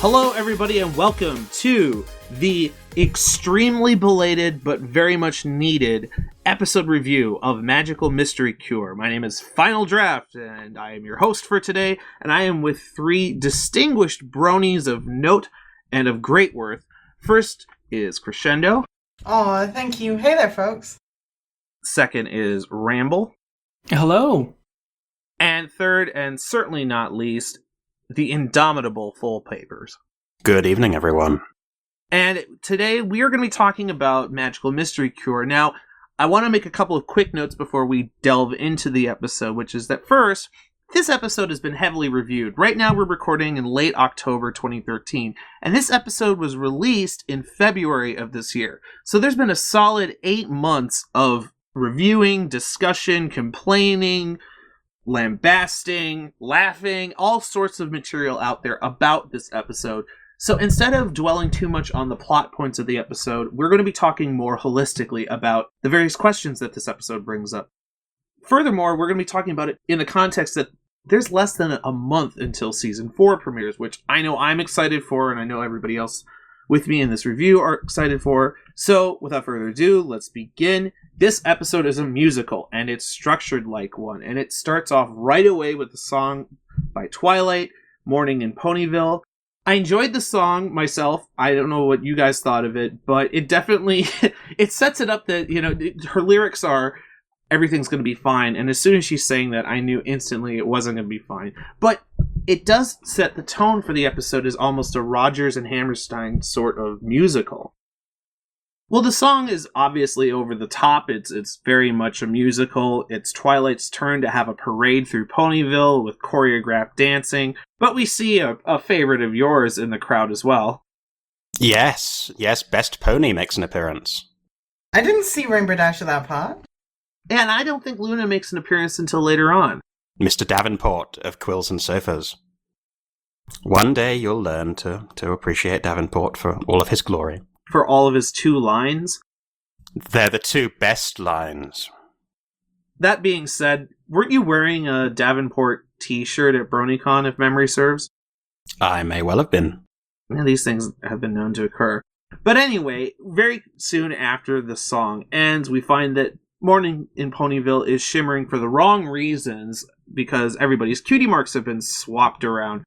Hello, everybody, and welcome to the extremely belated but very much needed episode review of Magical Mystery Cure. My name is Final Draft, and I am your host for today, and I am with three distinguished bronies of note and of great worth. First is Crescendo. Aw, thank you. Hey there, folks. Second is Ramble. Hello. And third, and certainly not least, the indomitable Foal Papers. Good evening, everyone. And today we are going to be talking about Magical Mystery Cure. Now, I want to make a couple of quick notes before we delve into the episode, which is that first, this episode has been heavily reviewed. Right now we're recording in late October 2013, and this episode was released in February of this year. So there's been a solid 8 months of reviewing, discussion, complaining, lambasting, laughing, all sorts of material out there about this episode. So instead of dwelling too much on the plot points of the episode, we're going to be talking more holistically about the various questions that this episode brings up. Furthermore, we're going to be talking about it in the context that there's less than a month until Season 4 premieres, which I know I'm excited for, and I know everybody else with me in this review are excited for. So, without further ado, let's begin. This episode is a musical, and it's structured like one, and it starts off right away with the song by Twilight, Morning in Ponyville. I enjoyed the song myself. I don't know what you guys thought of it, but it definitely, it sets it up that, you know, her lyrics are, everything's going to be fine, and as soon as she's saying that, I knew instantly it wasn't going to be fine. But it does set the tone for the episode as almost a Rodgers and Hammerstein sort of musical. Well, the song is obviously over the top. It's very much a musical. It's Twilight's turn to have a parade through Ponyville with choreographed dancing, but we see a favorite of yours in the crowd as well. Yes, Best Pony makes an appearance. I didn't see Rainbow Dash at that part. And I don't think Luna makes an appearance until later on. Mr. Davenport of Quills and Sofas. One day you'll learn to appreciate Davenport for all of his glory. For all of his 2 lines. They're the 2 best lines. That being said, weren't you wearing a Davenport t-shirt at BronyCon, if memory serves? I may well have been. Yeah, these things have been known to occur. But anyway, very soon after the song ends, we find that Morning in Ponyville is shimmering for the wrong reasons because everybody's cutie marks have been swapped around.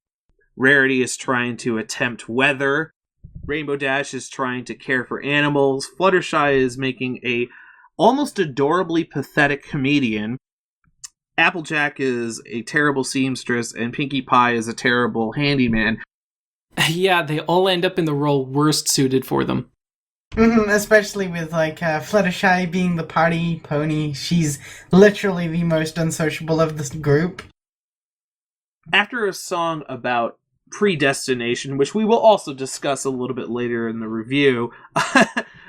Rarity is trying to attempt weather. Rainbow Dash is trying to care for animals. Fluttershy is making a almost adorably pathetic comedian. Applejack is a terrible seamstress, and Pinkie Pie is a terrible handyman. Yeah, they all end up in the role worst suited for them. Especially with, Fluttershy being the party pony. She's literally the most unsociable of this group. After a song about predestination, which we will also discuss a little bit later in the review,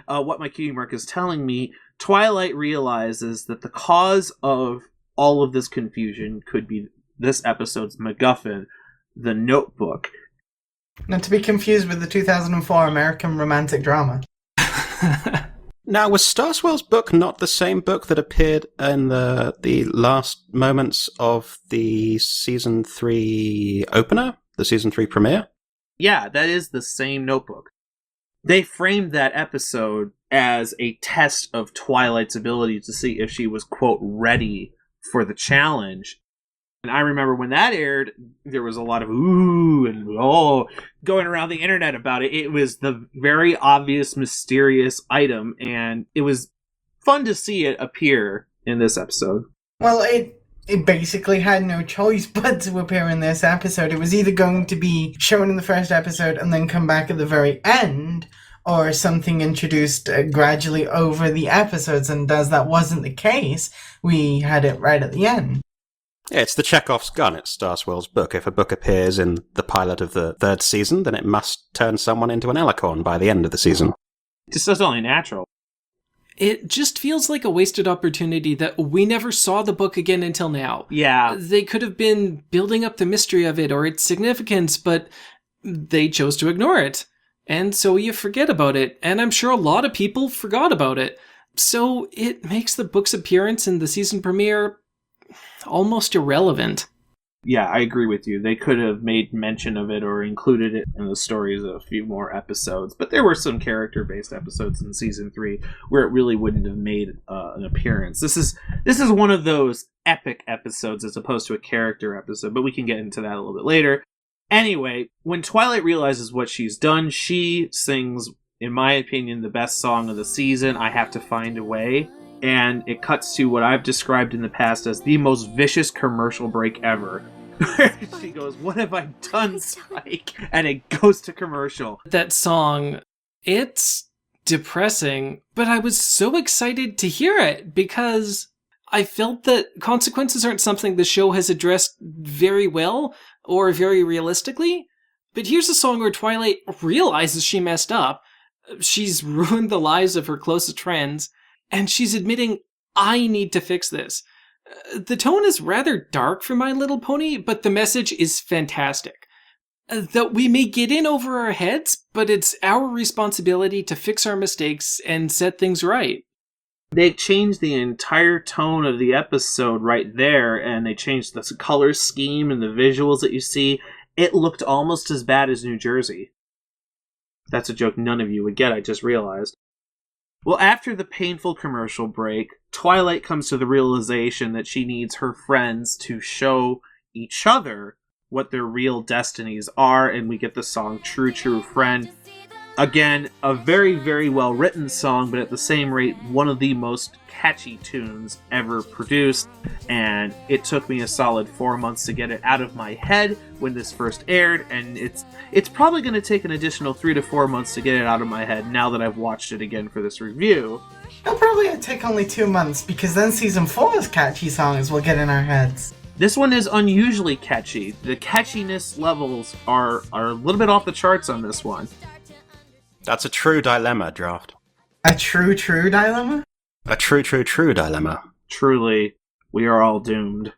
what my cutie mark is telling me, Twilight realizes that the cause of all of this confusion could be this episode's MacGuffin, the Notebook. Not to be confused with the 2004 American romantic drama. Now, was Starswell's book not the same book that appeared in the last moments of the Season 3 opener? The Season 3 premiere? Yeah, that is the same Notebook. They framed that episode as a test of Twilight's ability to see if she was, quote, ready for the challenge. And I remember when that aired, there was a lot of ooh and oh going around the internet about it. It was the very obvious, mysterious item, and it was fun to see it appear in this episode. Well, it basically had no choice but to appear in this episode. It was either going to be shown in the first episode and then come back at the very end, or something introduced gradually over the episodes, and as that wasn't the case, we had it right at the end. Yeah, it's the Chekhov's gun. It's Starswell's book. If a book appears in the pilot of the 3rd season, then it must turn someone into an alicorn by the end of the season. This is only natural. It just feels like a wasted opportunity that we never saw the book again until now. Yeah. They could have been building up the mystery of it or its significance, but they chose to ignore it. And so you forget about it, and I'm sure a lot of people forgot about it. So it makes the book's appearance in the season premiere almost irrelevant. Yeah, I agree with you. They could have made mention of it or included it in the stories of a few more episodes. But there were some character-based episodes in season 3 where it really wouldn't have made an appearance. This is one of those epic episodes as opposed to a character episode, but we can get into that a little bit later. Anyway, when Twilight realizes what she's done, she sings, in my opinion, the best song of the season, I Have to Find a Way. And it cuts to what I've described in the past as the most vicious commercial break ever. She goes, "What have I done, Spike?" And it goes to commercial. That song, it's depressing, but I was so excited to hear it because I felt that consequences aren't something the show has addressed very well or very realistically. But here's a song where Twilight realizes she messed up. She's ruined the lives of her closest friends. And she's admitting, I need to fix this. The tone is rather dark for My Little Pony, but the message is fantastic. That we may get in over our heads, but it's our responsibility to fix our mistakes and set things right. They changed the entire tone of the episode right there, and they changed the color scheme and the visuals that you see. It looked almost as bad as New Jersey. That's a joke none of you would get, I just realized. Well, after the painful commercial break, Twilight comes to the realization that she needs her friends to show each other what their real destinies are, and we get the song True, True Friend. Again, a very, very well-written song, but at the same rate, one of the most catchy tunes ever produced, and it took me a solid 4 months to get it out of my head when this first aired, and it's probably going to take an additional 3 to 4 months to get it out of my head now that I've watched it again for this review. It'll probably take only 2 months, because then season 4's catchy songs will get in our heads. This one is unusually catchy. The catchiness levels are a little bit off the charts on this one. That's a true dilemma, Draft. A true dilemma? A true dilemma. Truly, we are all doomed.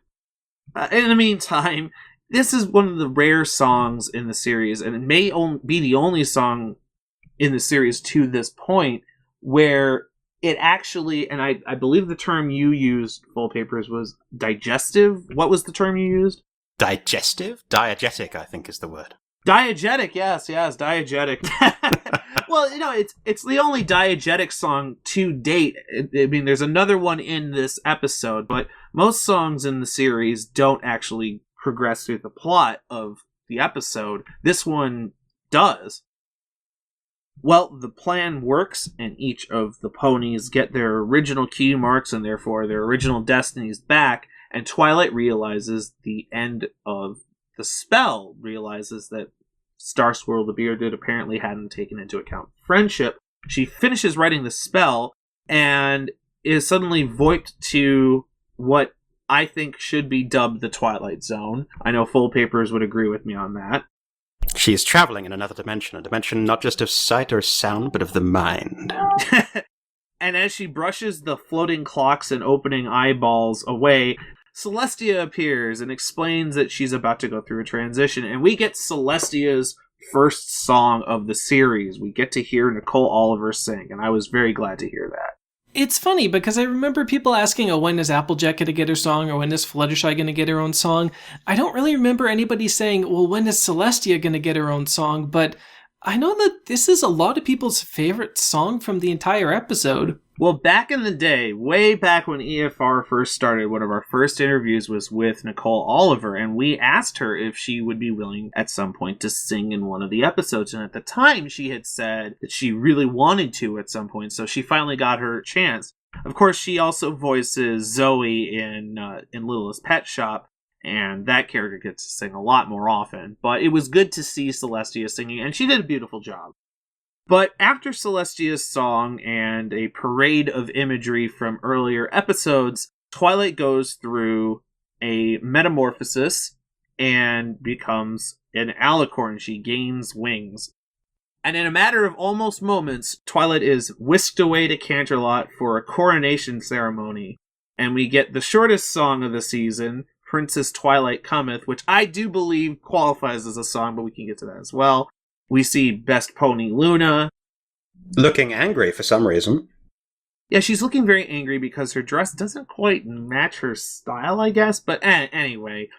In the meantime, this is one of the rare songs in the series, and it may be the only song in the series to this point where it actually, and I believe the term you used, Full Papers, was digestive. What was the term you used? Digestive? Diegetic, I think is the word. Diegetic, yes, diegetic. Well, it's the only diegetic song to date. I mean, there's another one in this episode, but most songs in the series don't actually progress through the plot of the episode. This one does. Well, the plan works, and each of the ponies get their original cue marks and therefore their original destinies back, and Twilight realizes the end of the spell, realizes that Starswirl the Bearded apparently hadn't taken into account friendship. She finishes writing the spell and is suddenly voiped to what I think should be dubbed the Twilight Zone. I know Full Papers would agree with me on that. She is traveling in another dimension, a dimension not just of sight or sound, but of the mind. And as she brushes the floating clocks and opening eyeballs away, Celestia appears and explains that she's about to go through a transition, and we get Celestia's first song of the series. We get to hear Nicole Oliver sing, and I was very glad to hear that. It's funny because I remember people asking, when is Applejack going to get her song, or when is Fluttershy going to get her own song? I don't really remember anybody saying, when is Celestia going to get her own song, but I know that this is a lot of people's favorite song from the entire episode. Well, back in the day, way back when EFR first started, one of our first interviews was with Nicole Oliver, and we asked her if she would be willing at some point to sing in one of the episodes, and at the time she had said that she really wanted to at some point, so she finally got her chance. Of course, she also voices Zoe in Littlest Pet Shop, and that character gets to sing a lot more often, but it was good to see Celestia singing, and she did a beautiful job. But after Celestia's song and a parade of imagery from earlier episodes, Twilight goes through a metamorphosis and becomes an alicorn. She gains wings. And in a matter of almost moments, Twilight is whisked away to Canterlot for a coronation ceremony. And we get the shortest song of the season, Princess Twilight Cometh, which I do believe qualifies as a song, but we can get to that as well. We see Best Pony Luna. Looking angry for some reason. Yeah, she's looking very angry because her dress doesn't quite match her style, I guess. But anyway,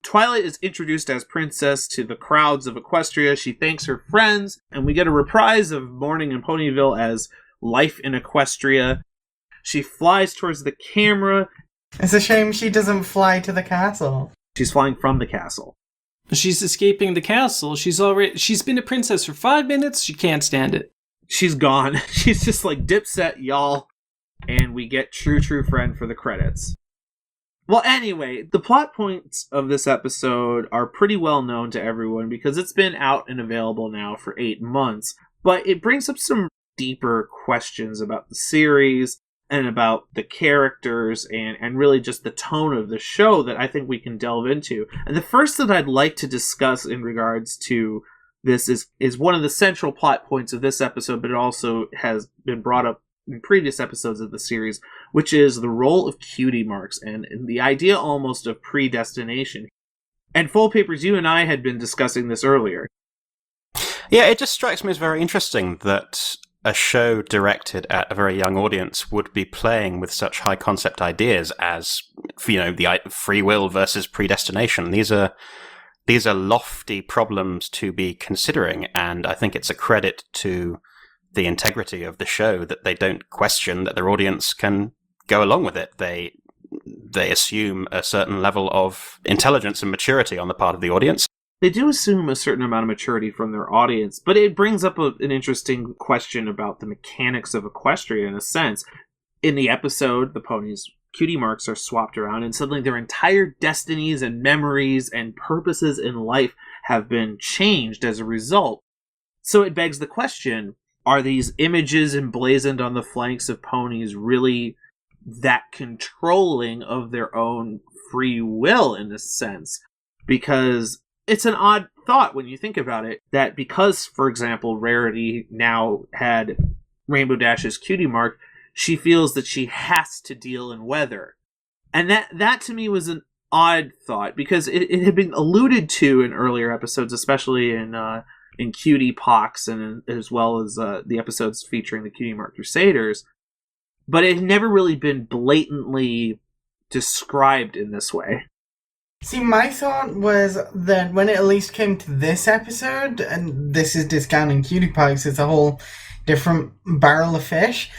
Twilight is introduced as princess to the crowds of Equestria. She thanks her friends, and we get a reprise of Morning in Ponyville as Life in Equestria. She flies towards the camera. It's a shame she doesn't fly to the castle. She's flying from the castle. She's escaping the castle. She's been a princess for 5 minutes. She can't stand it. She's gone. She's just like, Dipset, y'all. And we get True True Friend for the credits. Well, anyway, the plot points of this episode are pretty well known to everyone because it's been out and available now for 8 months. But it brings up some deeper questions about the series and about the characters and really just the tone of the show that I think we can delve into. And the first that I'd like to discuss in regards to this is one of the central plot points of this episode, but it also has been brought up in previous episodes of the series, which is the role of cutie marks and the idea almost of predestination. And Foal Papers, you and I had been discussing this earlier. Yeah, it just strikes me as very interesting that a show directed at a very young audience would be playing with such high concept ideas as, the free will versus predestination. These are lofty problems to be considering, and I think it's a credit to the integrity of the show that they don't question that their audience can go along with it. They assume a certain level of intelligence and maturity on the part of the audience. They do assume a certain amount of maturity from their audience, but it brings up an interesting question about the mechanics of Equestria in a sense. In the episode, the ponies' cutie marks are swapped around, and suddenly their entire destinies and memories and purposes in life have been changed as a result. So it begs the question, are these images emblazoned on the flanks of ponies really that controlling of their own free will in a sense? Because it's an odd thought when you think about it, that because, for example, Rarity now had Rainbow Dash's cutie mark, she feels that she has to deal in weather. And that to me was an odd thought, because it had been alluded to in earlier episodes, especially in Cutie Pox, and as well as the episodes featuring the Cutie Mark Crusaders, but it had never really been blatantly described in this way. See, my thought was that when it at least came to this episode, and this is discounting Cutie Pox, it's a whole different barrel of fish.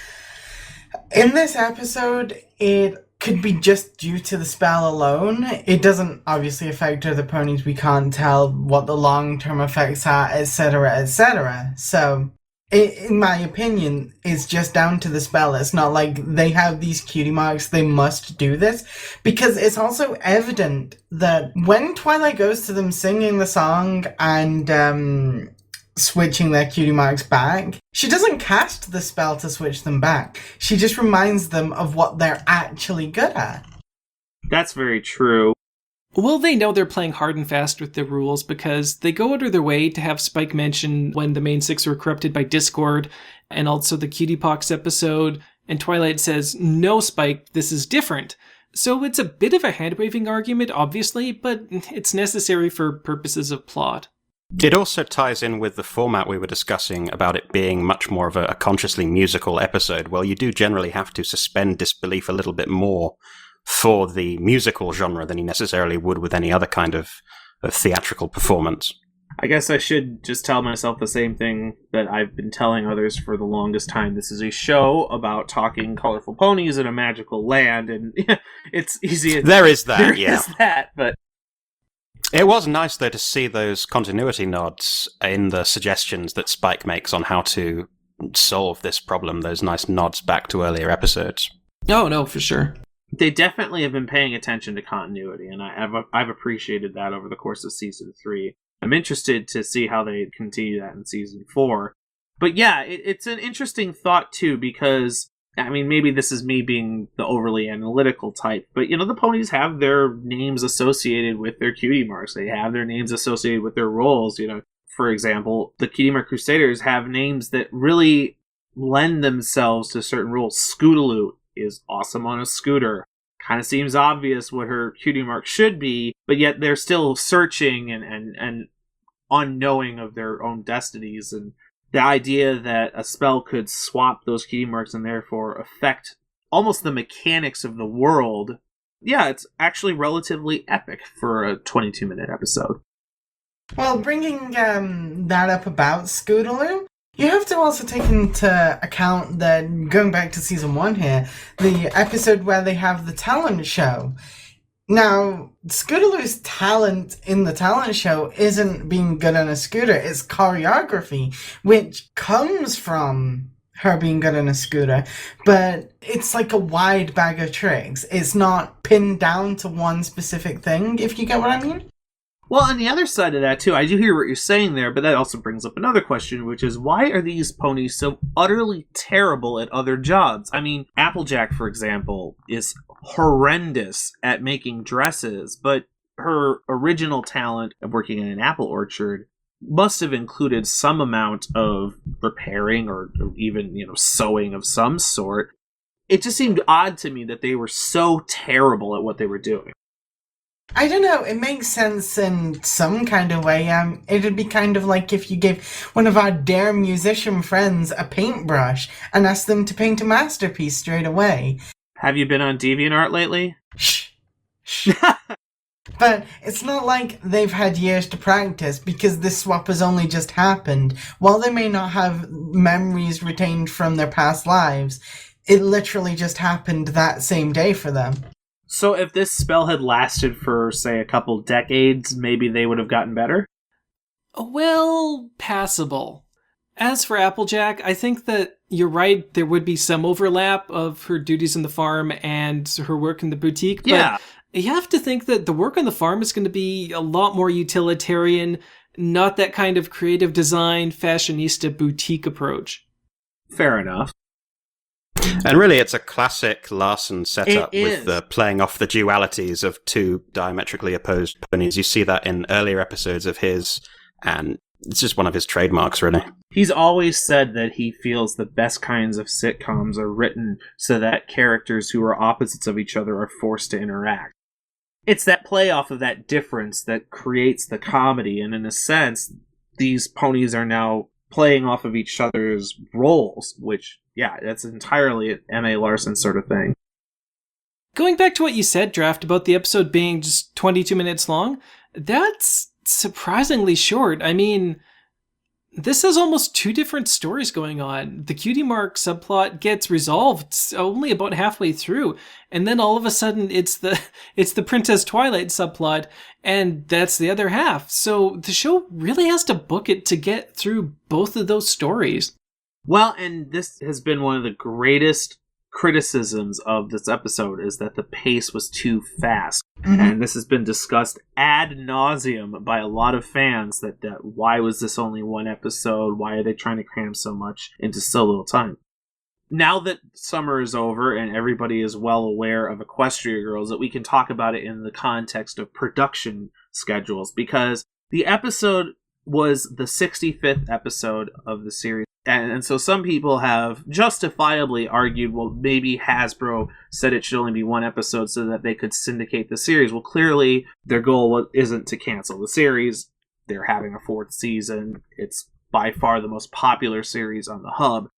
In this episode, it could be just due to the spell alone. It doesn't obviously affect other ponies. We can't tell what the long-term effects are, etc., etc. So, in my opinion, it's just down to the spell. It's not like they have these cutie marks, they must do this. Because it's also evident that when Twilight goes to them singing the song and switching their cutie marks back, she doesn't cast the spell to switch them back. She just reminds them of what they're actually good at. That's very true. Well, they know they're playing hard and fast with the rules because they go out of their way to have Spike mention when the main six were corrupted by Discord, and also the Cutie Pox episode, and Twilight says, "No, Spike, this is different." So it's a bit of a hand-waving argument, obviously, but it's necessary for purposes of plot. It also ties in with the format we were discussing about it being much more of a consciously musical episode. Well, you do generally have to suspend disbelief a little bit more for the musical genre than you necessarily would with any other kind of theatrical performance. I guess I should just tell myself the same thing that I've been telling others for the longest time. This is a show about talking colorful ponies in a magical land, and it's easy. There is that, there yeah. is that, but it was nice, though, to see those continuity nods in the suggestions that Spike makes on how to solve this problem, those nice nods back to earlier episodes. Oh, no, for sure. They definitely have been paying attention to continuity, and I've appreciated that over the course of Season 3. I'm interested to see how they continue that in Season 4. But yeah, it's an interesting thought, too, because, I mean, maybe this is me being the overly analytical type, but, the ponies have their names associated with their cutie marks. They have their names associated with their roles. For example, the Cutie Mark Crusaders have names that really lend themselves to certain roles. Scootaloo is awesome on a scooter. Kind of seems obvious what her cutie mark should be, but yet they're still searching and unknowing of their own destinies. And the idea that a spell could swap those cutie marks and therefore affect almost the mechanics of the world yeah, it's actually relatively epic for a 22-minute episode. Well, bringing that up about Scootaloo, you have to also take into account that, going back to season 1 here, the episode where they have the talent show. Now, Scootaloo's talent in the talent show isn't being good on a scooter, it's choreography, which comes from her being good on a scooter, but it's like a wide bag of tricks. It's not pinned down to one specific thing, if you get what I mean. Well, on the other side of that, too, I do hear what you're saying there, but that also brings up another question, which is, why are these ponies so utterly terrible at other jobs? I mean, Applejack, for example, is horrendous at making dresses, but her original talent of working in an apple orchard must have included some amount of repairing or even, sewing of some sort. It just seemed odd to me that they were so terrible at what they were doing. I don't know, it makes sense in some kind of way. It'd be kind of like if you gave one of our dear musician friends a paintbrush and asked them to paint a masterpiece straight away. Have you been on DeviantArt lately? Shh. But it's not like they've had years to practice, because this swap has only just happened. While they may not have memories retained from their past lives, it literally just happened that same day for them. So if this spell had lasted for, say, a couple decades, maybe they would have gotten better? Well, passable. As for Applejack, I think that you're right, there would be some overlap of her duties in the farm and her work in the boutique, but yeah. You have to think that the work on the farm is going to be a lot more utilitarian, not that kind of creative design, fashionista boutique approach. Fair enough. And really, it's a classic Larson setup It with the playing off the dualities of two diametrically opposed ponies. You see that in earlier episodes of his, and it's just one of his trademarks, really. He's always said that he feels the best kinds of sitcoms are written so that characters who are opposites of each other are forced to interact. It's that play off of that difference that creates the comedy, and in a sense, these ponies are now playing off of each other's roles, which, yeah, that's entirely an M.A. Larson sort of thing. Going back to what you said, Draft, about the episode being just 22 minutes long, that's surprisingly short. I mean, this has almost two different stories going on. The Cutie Mark subplot gets resolved only about halfway through, and then all of a sudden it's the Princess Twilight subplot, and that's the other half. So the show really has to book it to get through both of those stories. Well, and this has been one of the greatest criticisms of this episode, is that the pace was too fast. Mm-hmm. And this has been discussed ad nauseum by a lot of fans, that why was this only one episode? Why are they trying to cram so much into so little time? Now that summer is over and everybody is well aware of Equestria Girls, that we can talk about it in the context of production schedules, because the episode was the 65th episode of the series. And so some people have justifiably argued, well, maybe Hasbro said it should only be one episode so that they could syndicate the series. Well, clearly their goal isn't to cancel the series. They're having a fourth season. It's by far the most popular series on the hub.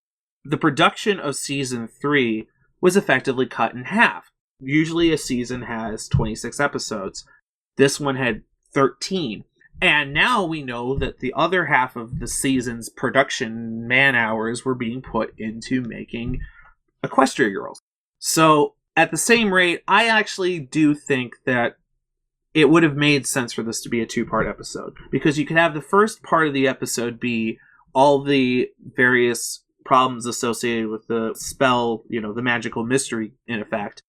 The production of season 3 was effectively cut in half. Usually a season has 26 episodes. This one had 13. And now we know that the other half of the season's production man-hours were being put into making Equestria Girls. So, at the same rate, I actually do think that it would have made sense for this to be a two-part episode. Because you could have the first part of the episode be all the various problems associated with the spell, the magical mystery, in effect.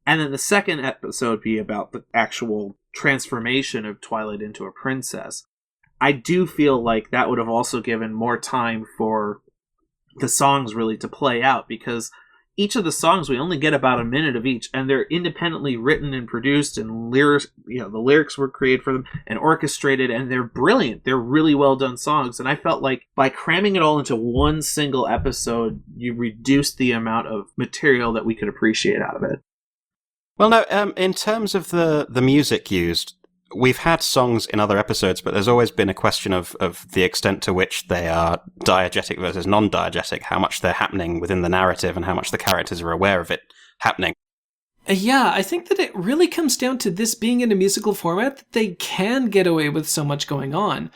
And then the second episode be about the actual transformation of Twilight into a princess. I do feel like that would have also given more time for the songs really to play out, because each of the songs, we only get about a minute of each, and they're independently written and produced, and lyrics, the lyrics were created for them and orchestrated, and they're brilliant. They're really well done songs, and I felt like by cramming it all into one single episode, you reduced the amount of material that we could appreciate out of it. Well, no, in terms of the music used, we've had songs in other episodes, but there's always been a question of the extent to which they are diegetic versus non-diegetic, how much they're happening within the narrative and how much the characters are aware of it happening. Yeah, I think that it really comes down to this being in a musical format that they can get away with so much going on.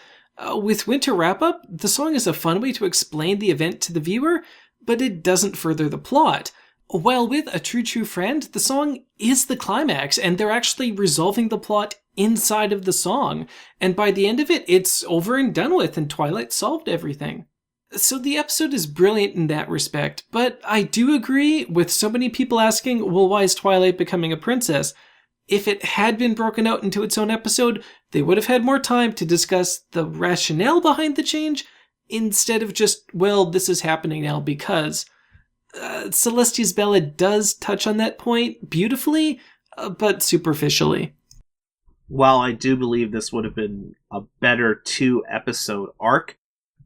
With Winter Wrap-Up, the song is a fun way to explain the event to the viewer, but it doesn't further the plot. While with A True True Friend, the song is the climax, and they're actually resolving the plot inside of the song. And by the end of it, it's over and done with, and Twilight solved everything. So the episode is brilliant in that respect, but I do agree with so many people asking, well, why is Twilight becoming a princess? If it had been broken out into its own episode, they would have had more time to discuss the rationale behind the change, instead of just, well, this is happening now because... Celestia's Bella does touch on that point beautifully, but superficially. While I do believe this would have been a better 2-episode arc,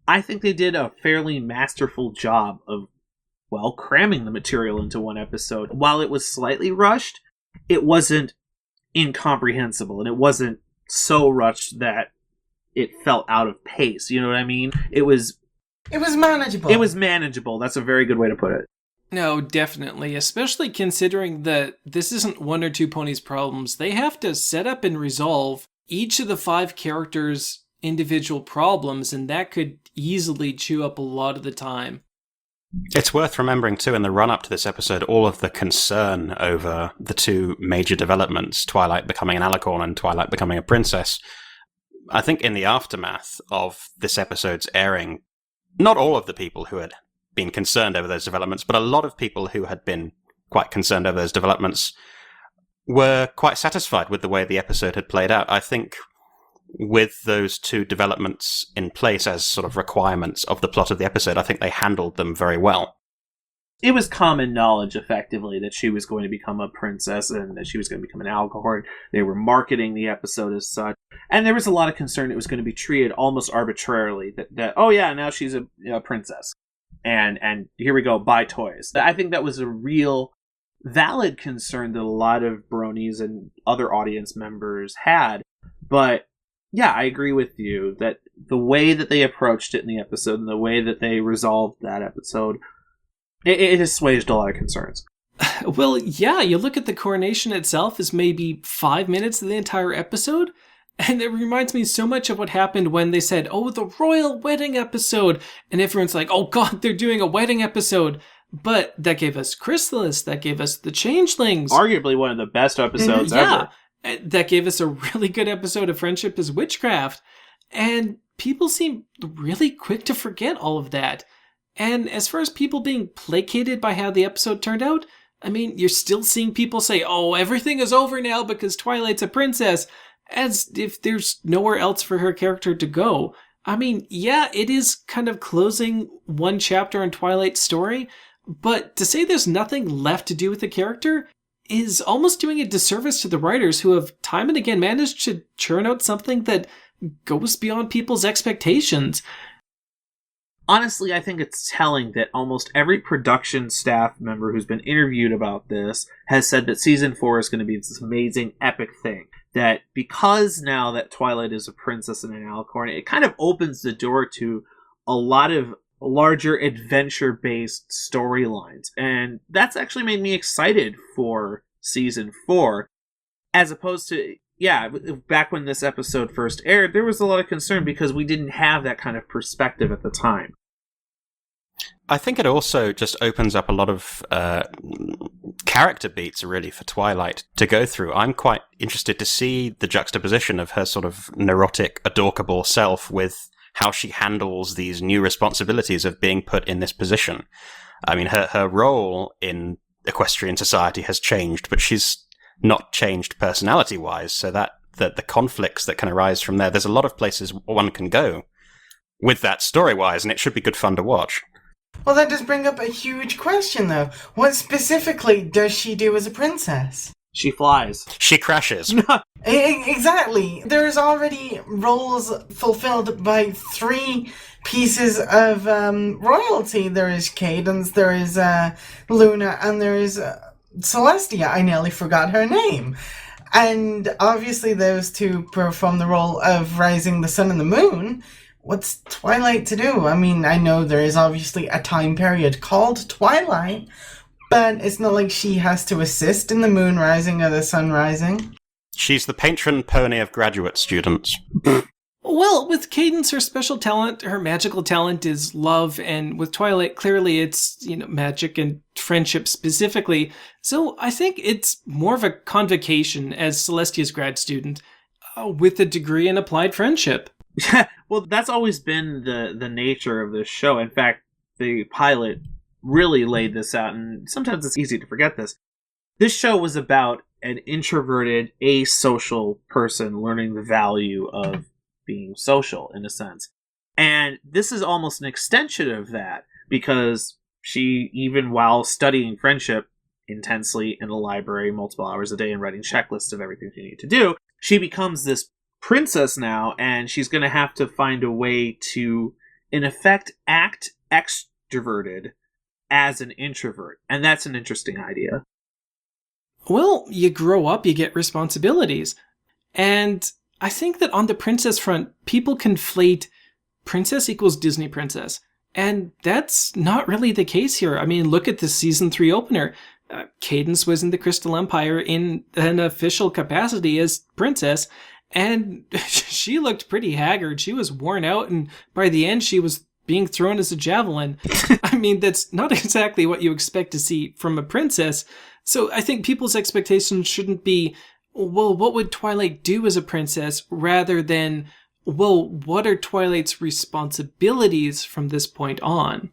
I think they did a fairly masterful job of, well, cramming the material into one episode. While it was slightly rushed, it wasn't incomprehensible, and it wasn't so rushed that it felt out of pace. You know what I mean? It was manageable. It was manageable. That's a very good way to put it. No, definitely, especially considering that this isn't one or two ponies' problems. They have to set up and resolve each of the 5 characters' individual problems, and that could easily chew up a lot of the time. It's worth remembering, too, in the run-up to this episode, all of the concern over the 2 major developments, Twilight becoming an alicorn and Twilight becoming a princess. I think in the aftermath of this episode's airing, not all of the people who had been concerned over those developments, but a lot of people who had been quite concerned over those developments were quite satisfied with the way the episode had played out. I think with those 2 developments in place as sort of requirements of the plot of the episode, I think they handled them very well. It was common knowledge, effectively, that she was going to become a princess and that she was going to become an alicorn. They were marketing the episode as such. And there was a lot of concern it was going to be treated almost arbitrarily. That oh yeah, now she's a princess. And here we go, buy toys. I think that was a real valid concern that a lot of bronies and other audience members had. But yeah, I agree with you that the way that they approached it in the episode and the way that they resolved that episode, it assuaged a lot of concerns. Well, yeah, you look at the coronation itself as maybe 5 minutes of the entire episode, and it reminds me so much of what happened when they said, oh, the royal wedding episode, and everyone's like, oh god, they're doing a wedding episode. But that gave us Chrysalis, that gave us the Changelings. Arguably one of the best episodes ever. That gave us a really good episode of Friendship is Witchcraft. And people seem really quick to forget all of that. And as far as people being placated by how the episode turned out, I mean, you're still seeing people say, oh, everything is over now because Twilight's a princess, as if there's nowhere else for her character to go. I mean, yeah, it is kind of closing one chapter in Twilight's story, but to say there's nothing left to do with the character is almost doing a disservice to the writers who have time and again managed to churn out something that goes beyond people's expectations. Honestly, I think it's telling that almost every production staff member who's been interviewed about this has said that season 4 is going to be this amazing, epic thing. That because now that Twilight is a princess and an alicorn, it kind of opens the door to a lot of larger adventure-based storylines. And that's actually made me excited for season 4. As opposed to, yeah, back when this episode first aired, there was a lot of concern because we didn't have that kind of perspective at the time. I think it also just opens up a lot of character beats, really, for Twilight to go through. I'm quite interested to see the juxtaposition of her sort of neurotic, adorkable self with how she handles these new responsibilities of being put in this position. I mean, her role in equestrian society has changed, but she's not changed personality-wise, so that the conflicts that can arise from there's a lot of places one can go with that story-wise, and it should be good fun to watch. Well, that does bring up a huge question, though. What specifically does she do as a princess? She flies. She crashes. Exactly. There's already roles fulfilled by 3 pieces of royalty. There is Cadence, there is Luna, and there is Celestia. I nearly forgot her name. And obviously those 2 perform the role of Rising the Sun and the Moon. What's Twilight to do? I mean, I know there is obviously a time period called Twilight, But it's not like she has to assist in the moon rising or the sun rising. She's the patron pony of graduate students. Well, with Cadence, her special talent, her magical talent is love, and with Twilight, clearly it's, magic and friendship specifically. So I think it's more of a convocation as Celestia's grad student with a degree in applied friendship. Well, that's always been the nature of this show. In fact, the pilot really laid this out, and sometimes it's easy to forget this. This show was about an introverted, asocial person learning the value of being social, in a sense. And this is almost an extension of that, because she, even while studying friendship intensely in the library multiple hours a day and writing checklists of everything she needs to do, she becomes this princess now, and she's going to have to find a way to, in effect, act extroverted as an introvert. And that's an interesting idea. Well, you grow up, you get responsibilities. And I think that on the princess front, people conflate princess equals Disney princess. And that's not really the case here. I mean, look at the season 3 opener. Cadence was in the Crystal Empire in an official capacity as princess, and she looked pretty haggard. She was worn out, and by the end, she was being thrown as a javelin. I mean, that's not exactly what you expect to see from a princess. So I think people's expectations shouldn't be, well, what would Twilight do as a princess, rather than, well, what are Twilight's responsibilities from this point on?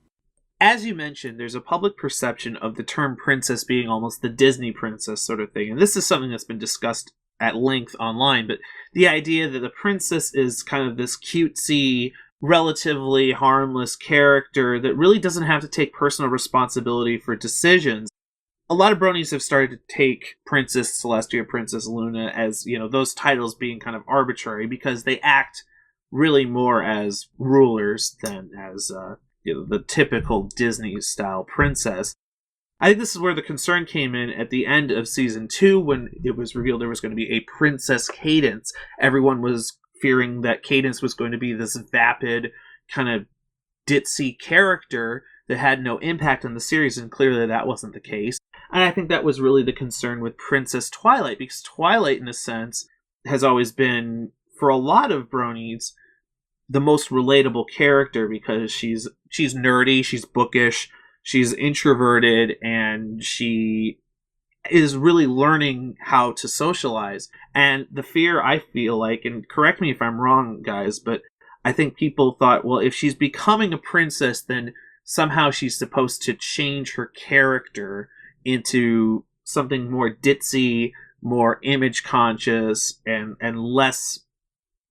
As you mentioned, there's a public perception of the term princess being almost the Disney princess sort of thing. And this is something that's been discussed at length online. But the idea that the princess is kind of this cutesy, relatively harmless character that really doesn't have to take personal responsibility for decisions. A lot of bronies have started to take Princess Celestia, Princess Luna as, those titles being kind of arbitrary, because they act really more as rulers than as the typical Disney-style princess. I think this is where the concern came in at the end of season 2, when it was revealed there was going to be a Princess Cadence. Everyone was fearing that Cadence was going to be this vapid, kind of ditzy character that had no impact on the series, and clearly that wasn't the case. And I think that was really the concern with Princess Twilight, because Twilight, in a sense, has always been, for a lot of bronies, the most relatable character, because she's nerdy, she's bookish, she's introverted, and she is really learning how to socialize. And the fear, I feel like, and correct me if I'm wrong, guys, but I think people thought, well, if she's becoming a princess, then somehow she's supposed to change her character into something more ditzy, more image conscious, and less,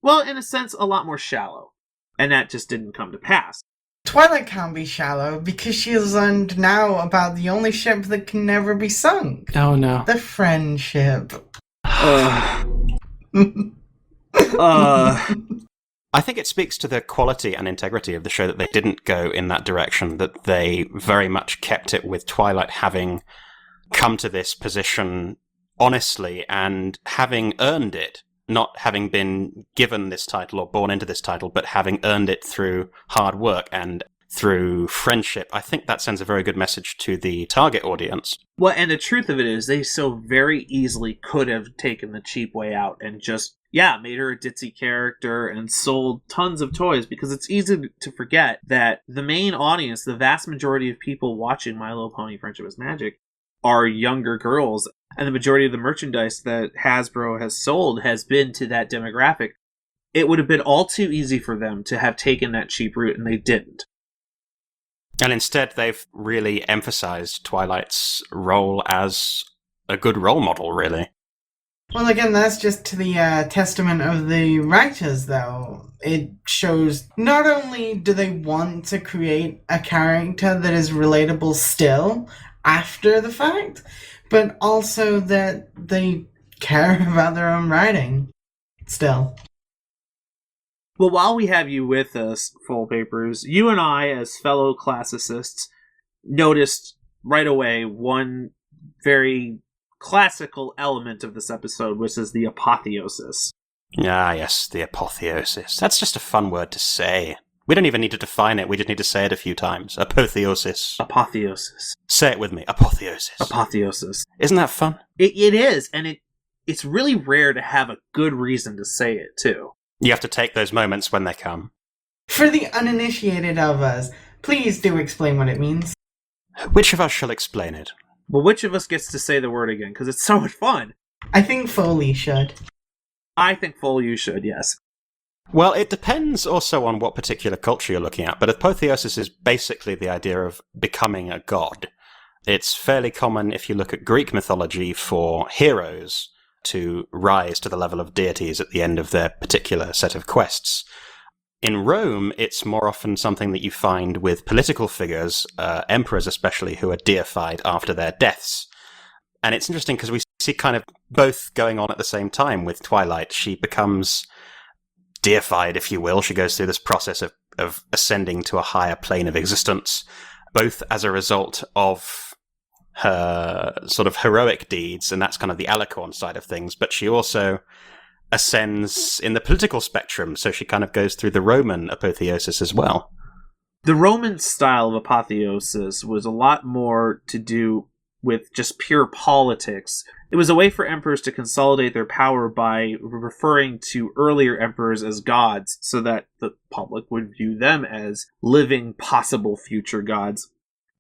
well, in a sense, a lot more shallow. And that just didn't come to pass. Twilight can't be shallow because she has learned now about the only ship that can never be sunk. Oh no. The friendship. I think it speaks to the quality and integrity of the show that they didn't go in that direction, that they very much kept it with Twilight having come to this position honestly and having earned it, not having been given this title or born into this title, but having earned it through hard work and through friendship. I think that sends a very good message to the target audience. Well, and the truth of it is, they so very easily could have taken the cheap way out and just, made her a ditzy character and sold tons of toys, because it's easy to forget that the main audience, the vast majority of people watching My Little Pony Friendship is Magic, are younger girls, and the majority of the merchandise that Hasbro has sold has been to that demographic. It would have been all too easy for them to have taken that cheap route, and they didn't. And instead, they've really emphasized Twilight's role as a good role model, really. Well, again, that's just to the testament of the writers, though. It shows not only do they want to create a character that is relatable still after the fact, but also that they care about their own writing still. Well, while we have you with us, Foal Papers, you and I, as fellow classicists, noticed right away one very classical element of this episode, which is the apotheosis. Ah, yes, the apotheosis. That's just a fun word to say. We don't even need to define it, we just need to say it a few times. Apotheosis. Apotheosis. Say it with me. Apotheosis. Apotheosis. Isn't that fun? It is, and it's really rare to have a good reason to say it, too. You have to take those moments when they come. For the uninitiated of us, please do explain what it means. Which of us shall explain it? Well, which of us gets to say the word again? Because it's so much fun. I think Foley should. I think Foal, you should, yes. Well, it depends also on what particular culture you're looking at, but apotheosis is basically the idea of becoming a god. It's fairly common if you look at Greek mythology for heroes to rise to the level of deities at the end of their particular set of quests. In Rome, it's more often something that you find with political figures, emperors especially, who are deified after their deaths. And it's interesting because we see kind of both going on at the same time with Twilight. She becomes deified, if you will. She goes through this process of ascending to a higher plane of existence, both as a result of her sort of heroic deeds, and that's kind of the alicorn side of things, but she also ascends in the political spectrum, so she kind of goes through the Roman apotheosis as well. The Roman style of apotheosis was a lot more to do with just pure politics. It was a way for emperors to consolidate their power by referring to earlier emperors as gods, so that the public would view them as living possible future gods.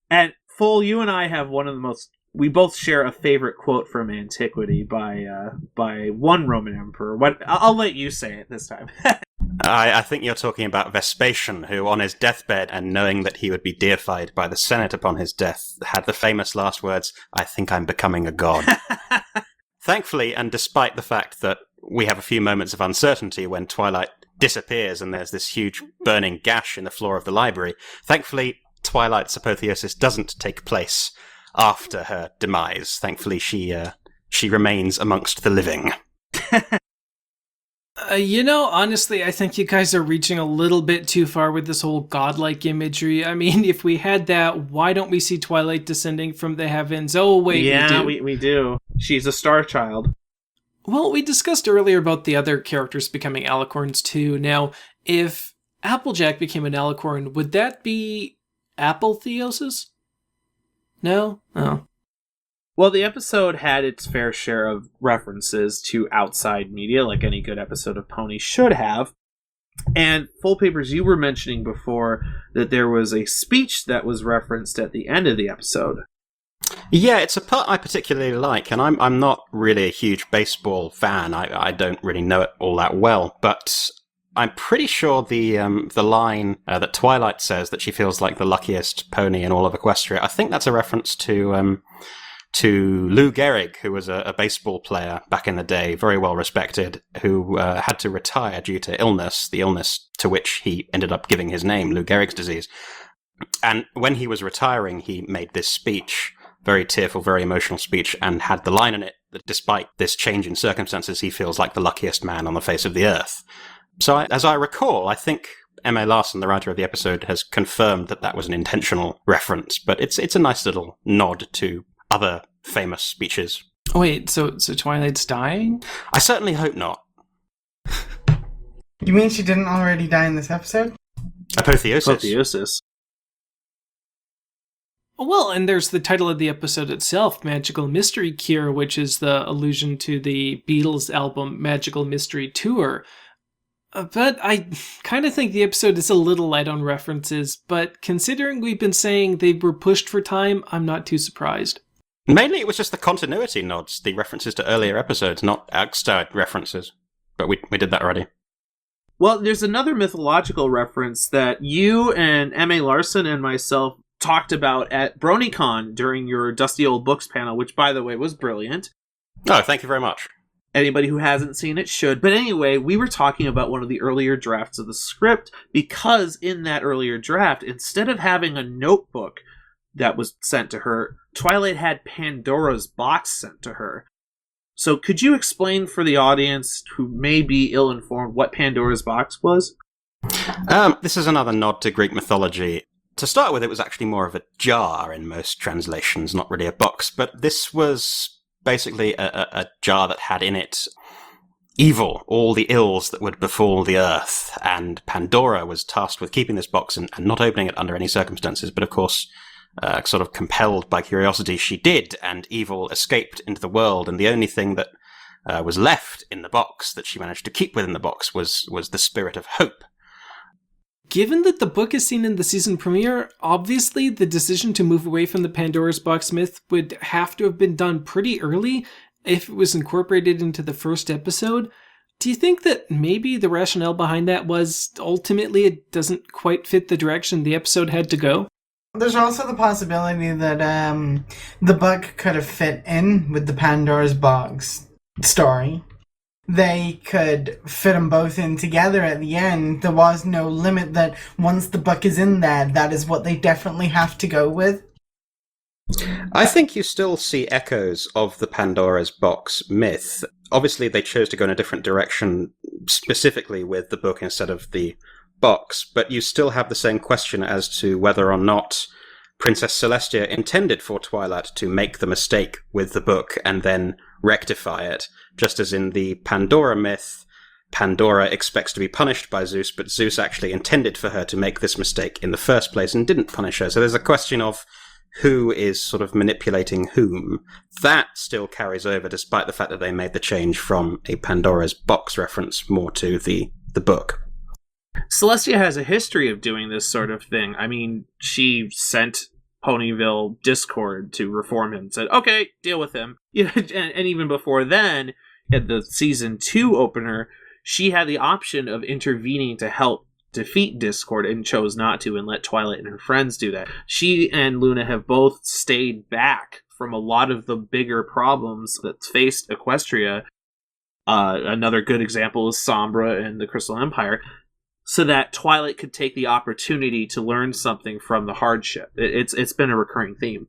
And Foal, you and I have one of the most... We both share a favorite quote from antiquity by one Roman emperor. I'll let you say it this time. I think you're talking about Vespasian, who on his deathbed, and knowing that he would be deified by the Senate upon his death, had the famous last words, "I think I'm becoming a god." Thankfully, and despite the fact that we have a few moments of uncertainty when Twilight disappears and there's this huge burning gash in the floor of the library, thankfully Twilight's apotheosis doesn't take place after her demise. Thankfully, she remains amongst the living. Honestly, I think you guys are reaching a little bit too far with this whole godlike imagery. I mean, if we had that, why don't we see Twilight descending from the heavens? Oh, wait, yeah, we do. We do. She's a star child. Well, we discussed earlier about the other characters becoming alicorns too. Now, if Applejack became an alicorn, would that be apotheosis? No? Oh. Well, the episode had its fair share of references to outside media, like any good episode of Pony should have. And Full Papers, you were mentioning before that there was a speech that was referenced at the end of the episode. Yeah, it's a part I particularly like, and I'm not really a huge baseball fan. I don't really know it all that well, but I'm pretty sure the line that Twilight says that she feels like the luckiest pony in all of Equestria, I think that's a reference to Lou Gehrig, who was a baseball player back in the day, very well respected, who had to retire due to illness, the illness to which he ended up giving his name, Lou Gehrig's disease. And when he was retiring, he made this speech, very tearful, very emotional speech, and had the line in it that despite this change in circumstances, he feels like the luckiest man on the face of the earth. So as I recall, I think M.A. Larson, the writer of the episode, has confirmed that that was an intentional reference, but it's a nice little nod to other famous speeches. Wait, so Twilight's dying? I certainly hope not. You mean she didn't already die in this episode? Apotheosis. Well, and there's the title of the episode itself, Magical Mystery Cure, which is the allusion to the Beatles album Magical Mystery Tour. But I kind of think the episode is a little light on references, but considering we've been saying they were pushed for time, I'm not too surprised. Mainly it was just the continuity nods, the references to earlier episodes, not outside references. But we did that already. Well, there's another mythological reference that you and M.A. Larson and myself talked about at BronyCon during your Dusty Old Books panel, which, by the way, was brilliant. Oh, thank you very much. Anybody who hasn't seen it should. But anyway, we were talking about one of the earlier drafts of the script, because in that earlier draft, instead of having a notebook that was sent to her, Twilight had Pandora's box sent to her. So could you explain for the audience who may be ill-informed what Pandora's box was? This is another nod to Greek mythology. To start with, it was actually more of a jar in most translations, not really a box. But this was basically a jar that had in it evil, all the ills that would befall the earth, and Pandora was tasked with keeping this box and not opening it under any circumstances, but of course, sort of compelled by curiosity, she did, and evil escaped into the world, and the only thing that was left in the box that she managed to keep within the box was the spirit of hope. Given that the book is seen in the season premiere, obviously the decision to move away from the Pandora's Box myth would have to have been done pretty early if it was incorporated into the first episode. Do you think that maybe the rationale behind that was ultimately it doesn't quite fit the direction the episode had to go? There's also the possibility that the book could have fit in with the Pandora's Box story. They could fit them both in together at the end. There was no limit that once the book is in there, that is what they definitely have to go with. I think you still see echoes of the Pandora's Box myth. Obviously, they chose to go in a different direction, specifically with the book instead of the box, but you still have the same question as to whether or not Princess Celestia intended for Twilight to make the mistake with the book and then rectify it. Just as in the Pandora myth, Pandora expects to be punished by Zeus, but Zeus actually intended for her to make this mistake in the first place and didn't punish her. So there's a question of who is sort of manipulating whom. That still carries over, despite the fact that they made the change from a Pandora's Box reference more to the book. Celestia has a history of doing this sort of thing. I mean, she sent Ponyville Discord to reform him and said, okay, deal with him. And even before then, at the season 2 opener, she had the option of intervening to help defeat Discord and chose not to and let Twilight and her friends do that. She and Luna have both stayed back from a lot of the bigger problems that faced Equestria. Another good example is Sombra and the Crystal Empire, so that Twilight could take the opportunity to learn something from the hardship. It's been a recurring theme.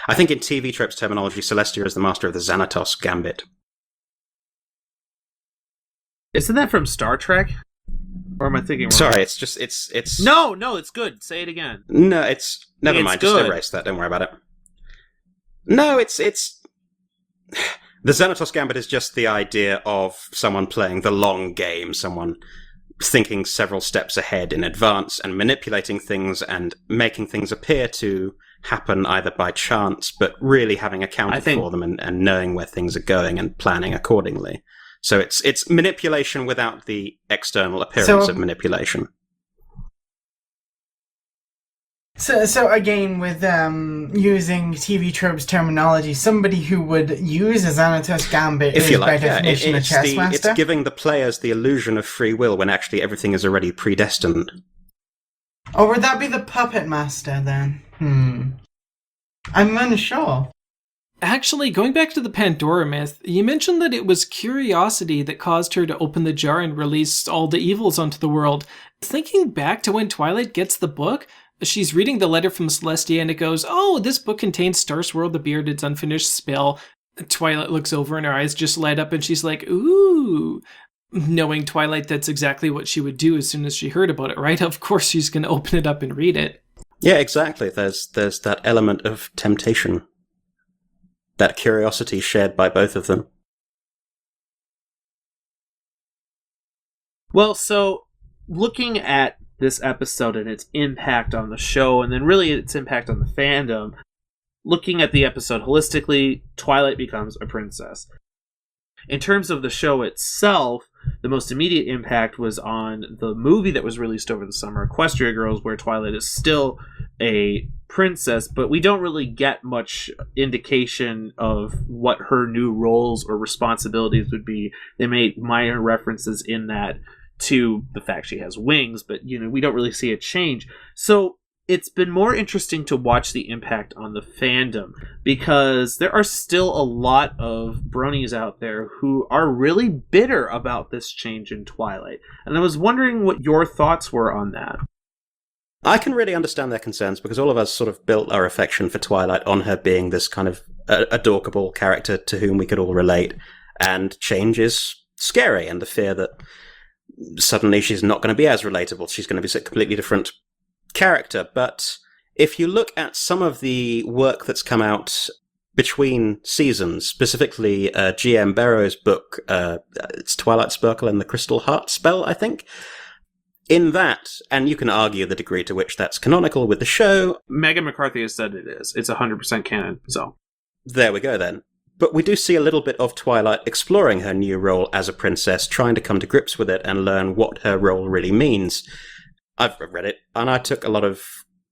I think in TV Tropes terminology, Celestia is the master of the Xanatos Gambit. Isn't that from Star Trek? Or am I thinking wrong? Sorry, it's... No, it's good. Say it again. No, it's... Never mind, good. Just erase that, don't worry about it. No, it's... The Xanatos Gambit is just the idea of someone playing the long game, someone thinking several steps ahead in advance and manipulating things and making things appear to happen either by chance, but really having accounted for them and knowing where things are going and planning accordingly. So it's manipulation without the external appearance of manipulation. So again, with using TV Tropes terminology, somebody who would use a Xanatos Gambit if is you like, by definition a chess master? It's giving the players the illusion of free will when actually everything is already predestined. Or would that be the puppet master then? I'm unsure. Actually, going back to the Pandora myth, you mentioned that it was curiosity that caused her to open the jar and release all the evils onto the world. Thinking back to when Twilight gets the book, she's reading the letter from Celestia and it goes, oh, this book contains Star Swirl the Bearded's unfinished spell. Twilight looks over and her eyes just light up and she's like, ooh. Knowing Twilight, that's exactly what she would do as soon as she heard about it, right? Of course she's going to open it up and read it. Yeah, exactly. There's that element of temptation. That curiosity shared by both of them. Well, so looking at this episode and its impact on the show, and then really its impact on the fandom, looking at the episode holistically, Twilight becomes a princess. In terms of the show itself, the most immediate impact was on the movie that was released over the summer, Equestria Girls, where Twilight is still a princess, but we don't really get much indication of what her new roles or responsibilities would be. They made minor references in that to the fact she has wings, but we don't really see a change. So it's been more interesting to watch the impact on the fandom, because there are still a lot of bronies out there who are really bitter about this change in Twilight. And I was wondering what your thoughts were on that. I can really understand their concerns, because all of us sort of built our affection for Twilight on her being this kind of adorable character to whom we could all relate. And change is scary, and the fear that suddenly she's not going to be as relatable. She's going to be a completely different character. But if you look at some of the work that's come out between seasons, specifically G.M. Barrow's book, it's Twilight Sparkle and the Crystal Heart Spell, I think. In that, and you can argue the degree to which that's canonical with the show. Megan McCarthy has said it is. It's 100% canon, so. There we go then. But we do see a little bit of Twilight exploring her new role as a princess, trying to come to grips with it and learn what her role really means. I've read it, and I took a lot of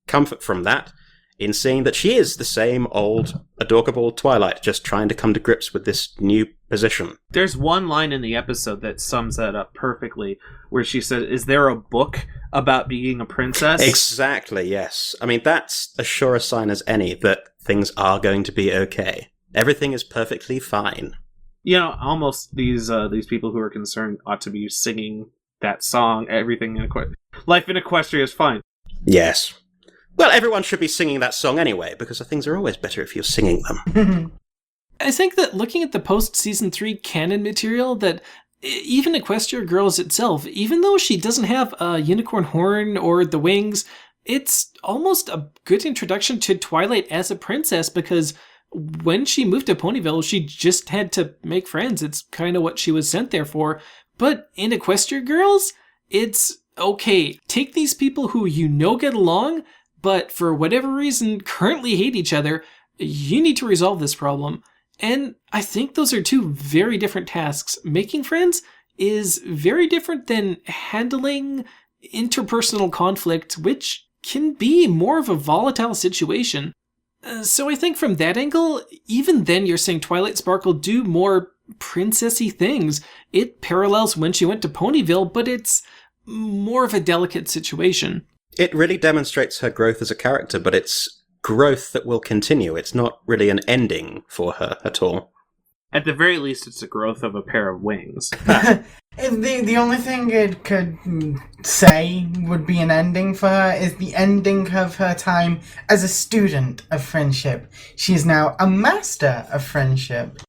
comfort from that in seeing that she is the same old, adorable Twilight, just trying to come to grips with this new position. There's one line in the episode that sums that up perfectly, where she said, "Is there a book about being a princess?" Exactly, yes. I mean, that's as sure a sign as any that things are going to be okay. Everything is perfectly fine. You know, almost these people who are concerned ought to be singing that song, Everything in Life in Equestria is Fine. Yes. Well, everyone should be singing that song anyway, because things are always better if you're singing them. I think that looking at the post-season 3 canon material, that even Equestria Girls itself, even though she doesn't have a unicorn horn or the wings, it's almost a good introduction to Twilight as a princess, because when she moved to Ponyville, she just had to make friends. It's kind of what she was sent there for. But in Equestria Girls, it's, okay, take these people who you know get along, but for whatever reason currently hate each other, you need to resolve this problem. And I think those are two very different tasks. Making friends is very different than handling interpersonal conflict, which can be more of a volatile situation. So I think from that angle, even then you're saying Twilight Sparkle do more princessy things. It parallels when she went to Ponyville, but it's more of a delicate situation. It really demonstrates her growth as a character, but it's growth that will continue. It's not really an ending for her at all. At the very least, it's a growth of a pair of wings. The only thing it could say would be an ending for her is the ending of her time as a student of friendship. She is now a master of friendship.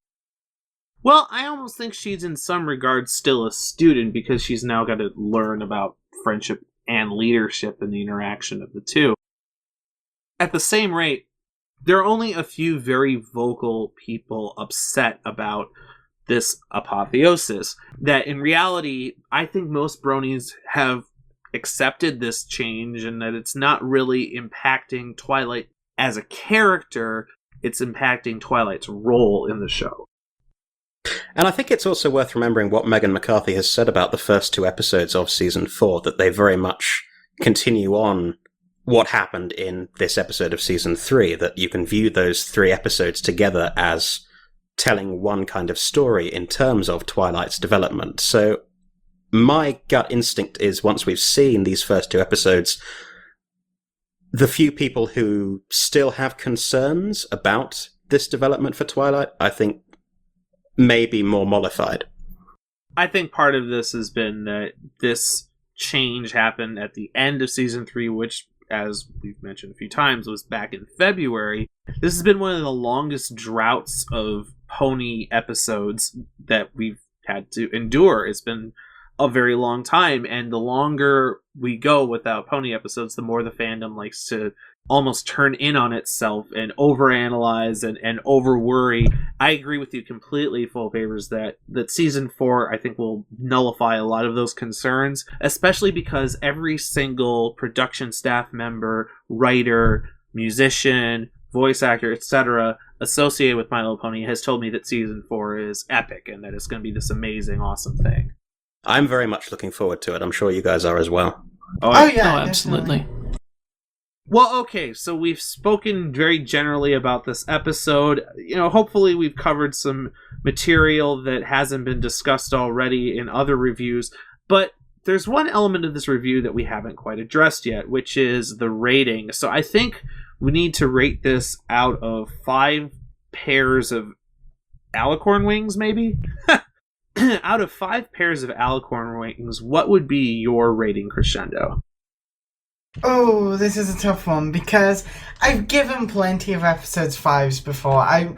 Well, I almost think she's in some regards still a student, because she's now got to learn about friendship and leadership and the interaction of the two. At the same rate, there are only a few very vocal people upset about this apotheosis. That in reality, I think most bronies have accepted this change, and that it's not really impacting Twilight as a character, it's impacting Twilight's role in the show. And I think it's also worth remembering what Megan McCarthy has said about the first 2 episodes of Season 4, that they very much continue on what happened in this episode of Season 3, that you can view those 3 episodes together as telling one kind of story in terms of Twilight's development. So my gut instinct is, once we've seen these first 2 episodes, the few people who still have concerns about this development for Twilight, I think, may be more mollified. I think part of this has been that this change happened at the end of Season 3, which, as we've mentioned a few times, was back in February. This has been one of the longest droughts of pony episodes that we've had to endure. It's been a very long time, and the longer we go without pony episodes, the more the fandom likes to almost turn in on itself and overanalyze and over-worry. I agree with you completely, Full Favors, that Season 4, I think, will nullify a lot of those concerns, especially because every single production staff member, writer, musician, voice actor, etc., associated with My Little Pony has told me that Season 4 is epic and that it's going to be this amazing, awesome thing. I'm very much looking forward to it. I'm sure you guys are as well. Oh yeah, absolutely. Well, okay, so we've spoken very generally about this episode. Hopefully we've covered some material that hasn't been discussed already in other reviews, but there's one element of this review that we haven't quite addressed yet, which is the rating. So I think we need to rate this out of 5 pairs of alicorn wings, maybe? Out of 5 pairs of alicorn wings, what would be your rating, Crescendo? Oh, this is a tough one, because I've given plenty of episodes 5s before. I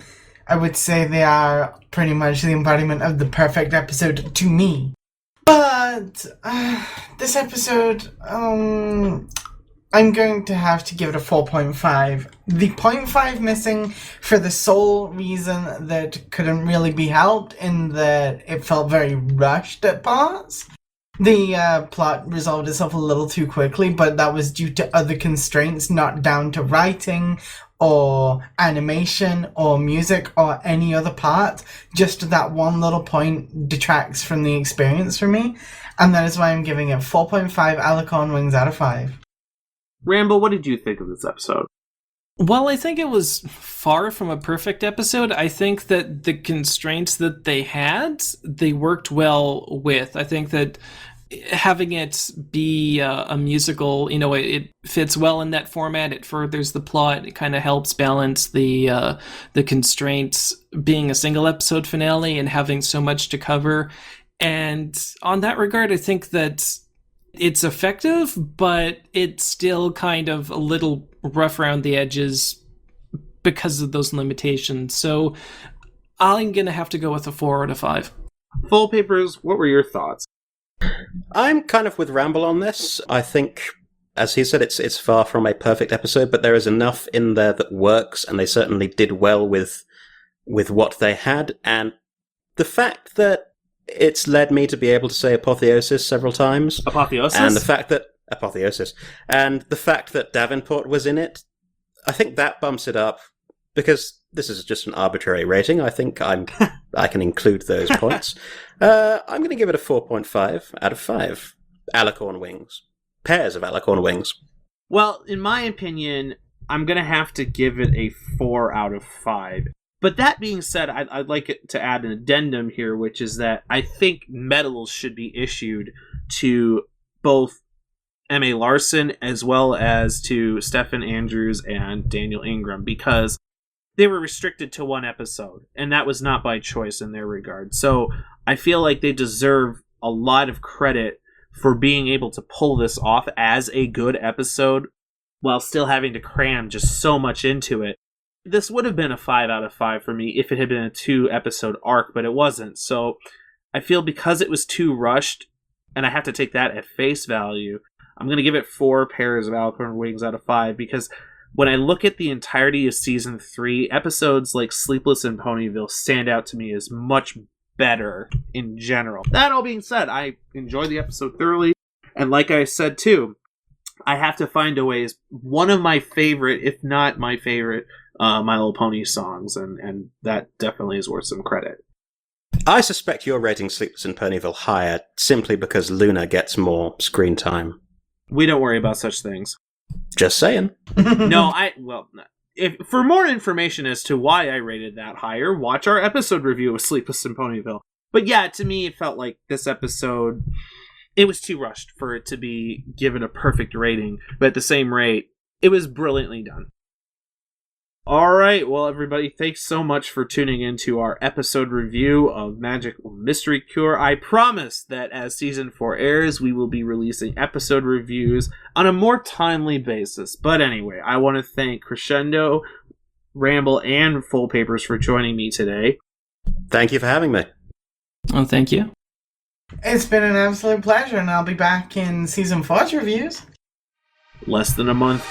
would say they are pretty much the embodiment of the perfect episode to me. But this episode, I'm going to have to give it a 4.5. The 0.5 missing for the sole reason that couldn't really be helped in that it felt very rushed at parts. The plot resolved itself a little too quickly, but that was due to other constraints, not down to writing or animation or music or any other part. Just that one little point detracts from the experience for me, and that is why I'm giving it 4.5 Alicorn Wings out of 5. Ramble, what did you think of this episode? Well, I think it was far from a perfect episode. I think that the constraints that they had, they worked well with. I think that having it be a musical, it fits well in that format. It furthers the plot. It kind of helps balance the constraints being a single episode finale and having so much to cover. And on that regard, I think that it's effective, but it's still kind of a little rough around the edges because of those limitations. So I'm going to have to go with a 4 out of 5. Foal Papers, what were your thoughts? I'm kind of with Ramble on this. I think, as he said, it's far from a perfect episode, but there is enough in there that works, and they certainly did well with what they had. And the fact that it's led me to be able to say apotheosis several times. Apotheosis? And the fact that... Apotheosis. And the fact that Davenport was in it, I think that bumps it up, because this is just an arbitrary rating. I think I can include those points. I'm going to give it a 4.5 out of 5. Alicorn Wings. Pairs of Alicorn Wings. Well, in my opinion, I'm going to have to give it a 4 out of 5. But that being said, I'd like it to add an addendum here, which is that I think medals should be issued to both M.A. Larson as well as to Stephen Andrews and Daniel Ingram, because they were restricted to one episode, and that was not by choice in their regard. So I feel like they deserve a lot of credit for being able to pull this off as a good episode while still having to cram just so much into it. This would have been a 5 out of 5 for me if it had been a 2-episode arc, but it wasn't. So I feel because it was too rushed, and I have to take that at face value, I'm going to give it 4 pairs of Alicorn Wings out of 5, because when I look at the entirety of Season 3, episodes like Sleepless in Ponyville stand out to me as much better in general. That all being said, I enjoyed the episode thoroughly, and like I said too, I have to find a way. One of my favorite, if not my favorite, My Little Pony songs, and that definitely is worth some credit. I suspect you're rating Sleepless in Ponyville higher simply because Luna gets more screen time. We don't worry about such things. Just saying. If for more information as to why I rated that higher, watch our episode review of Sleepless in Ponyville. But yeah, to me, it felt like this episode, it was too rushed for it to be given a perfect rating. But at the same rate, it was brilliantly done. All right, well, everybody, thanks so much for tuning in to our episode review of Magical Mystery Cure. I promise that as Season 4 airs, we will be releasing episode reviews on a more timely basis. But anyway, I want to thank Crescendo, Ramble, and Foal Papers for joining me today. Thank you for having me. Oh, thank you. It's been an absolute pleasure, and I'll be back in Season 4's reviews. Less than a month.